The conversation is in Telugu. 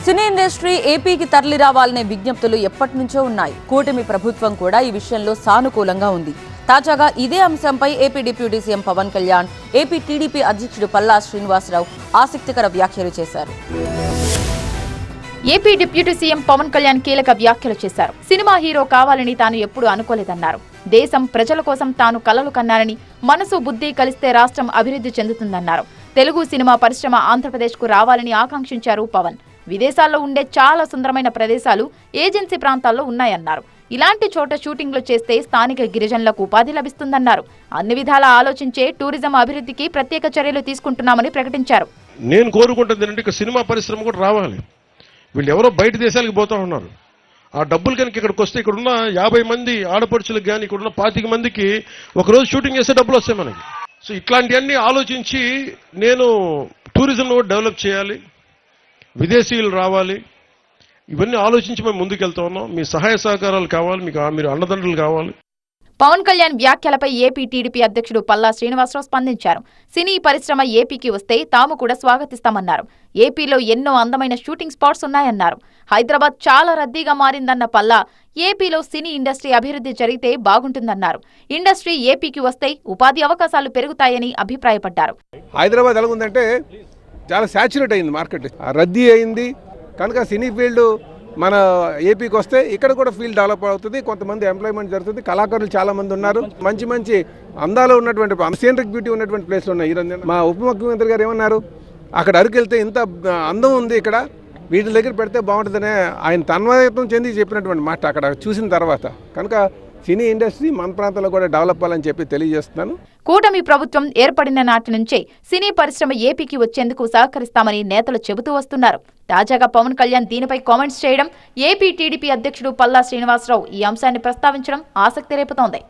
సినీ ఇండస్ట్రీ ఏపీకి తరలి రావాలనే విజ్ఞప్తులు ఎప్పటి నుంచో ఉన్నాయి. కూటమి ప్రభుత్వం కూడా ఈ విషయంలో సానుకూలంగా ఉంది. తాజాగా ఇదే అంశంపై AP deputy CM Pawan Kalyan, AP TDP అధ్యక్షుడు పల్లా శ్రీనివాసరావు ఆసక్తికర వ్యాఖ్యలు చేశారు. AP deputy CM Pawan Kalyan కీలక వ్యాఖ్యలు చేశారు. సినిమా హీరో కావాలని తాను ఎప్పుడు అనుకోలేదన్నారు. దేశం ప్రజల కోసం తాను కలలు కన్నారని, మనసు బుద్ధి కలిస్తే రాష్ట్రం అభివృద్ధి చెందుతుందన్నారు. తెలుగు సినిమా పరిశ్రమ ఆంధ్రప్రదేశ్కు రావాలని ఆకాంక్షించారు పవన్. విదేశాల్లో ఉండే చాలా సుందరమైన ప్రదేశాలు ఏజెన్సీ ప్రాంతాల్లో ఉన్నాయన్నారు. ఇలాంటి చోట షూటింగ్లు చేస్తే స్థానిక గిరిజనులకు ఉపాధి లభిస్తుందన్నారు. అన్ని విధాలా ఆలోచించే టూరిజం అభివృద్ధికి ప్రత్యేక చర్యలు తీసుకుంటున్నామని ప్రకటించారు. నేను కోరుకుంటుంది ఏంటంటే సినిమా పరిశ్రమ కూడా రావాలి. వీళ్ళు ఎవరో బయట దేశాలకు పోతా ఉన్నారు. ఆ డబ్బులు కనుక ఇక్కడికి వస్తే ఇక్కడున్న 50 మంది ఆడపడుచులకు కానీ ఇక్కడున్న 25 మందికి ఒకరోజు షూటింగ్ చేసే డబ్బులు వస్తాయి మనకి. సో ఇట్లాంటివన్నీ ఆలోచించి నేను టూరిజంను కూడా డెవలప్ చేయాలి, విదేశీయులు రావాలి, ఇవన్నీ ఆలోచించి మేము ముందుకెళ్తా ఉన్నాం. మీ సహాయ సహకారాలు కావాలి, మీరు అండదండలు కావాలి. పవన్ కళ్యాణ్ వ్యాఖ్యలపై ఏపీ టీడీపీ అధ్యక్షుడు పల్లా శ్రీనివాసరావు స్పందించారు. సినీ పరిశ్రమ ఏపీకి వస్తే తాము కూడా స్వాగతిస్తామన్నారు. ఏపీలో ఎన్నో అందమైన షూటింగ్ స్పాట్స్ ఉన్నాయన్నారు. హైదరాబాద్ చాలా రద్దీగా మారిందన్న పల్లా ఏపీలో సినీ ఇండస్ట్రీ అభివృద్ధి జరిగితే బాగుంటుందన్నారు. ఇండస్ట్రీ ఏపీకి వస్తే ఉపాధి అవకాశాలు పెరుగుతాయని అభిప్రాయపడ్డారు. హైదరాబాద్ ఎలా ఉందంటే చాలా సాచురేట్ అయింది, మార్కెట్ రద్దీ అయింది కనుక సినీ ఫీల్డ్ మన ఏపీకి వస్తే ఇక్కడ కూడా ఫీల్డ్ డెవలప్ అవుతుంది, కొంతమంది ఎంప్లాయ్మెంట్ జరుగుతుంది, కళాకారులు చాలా మంది ఉన్నారు, మంచి మంచి అందాలు ఉన్నటువంటి సీనరిక్ బ్యూటీ ఉన్నటువంటి ప్లేస్లు ఉన్నాయి. మా ఉప ముఖ్యమంత్రి గారు ఏమన్నారు, అక్కడ అరకు వెళ్తే ఇంత అందం ఉంది, ఇక్కడ వీటి దగ్గర పెడితే బాగుంటుందనే ఆయన తన్మయత్వం చెంది చెప్పినటువంటి మాట అక్కడ చూసిన తర్వాత. కనుక సినీ ఇండస్ట్రీ మన ప్రాంతంలో కూడా డెవలప్ అవ్వాలని చెప్పి తెలియజేస్తున్నాను. కూటమి ప్రభుత్వం ఏర్పడిన నాటి నుంచే సినీ పరిశ్రమ ఏపీకి వచ్చేందుకు సహకరిస్తామని నేతలు చెబుతూ వస్తున్నారు. తాజాగా పవన్ కళ్యాణ్ దీనిపై కామెంట్స్ చేయడం, ఏపీ టీడీపీ అధ్యక్షుడు పల్లా శ్రీనివాసరావు ఈ అంశాన్ని ప్రస్తావించడం ఆసక్తి రేపుతోంది.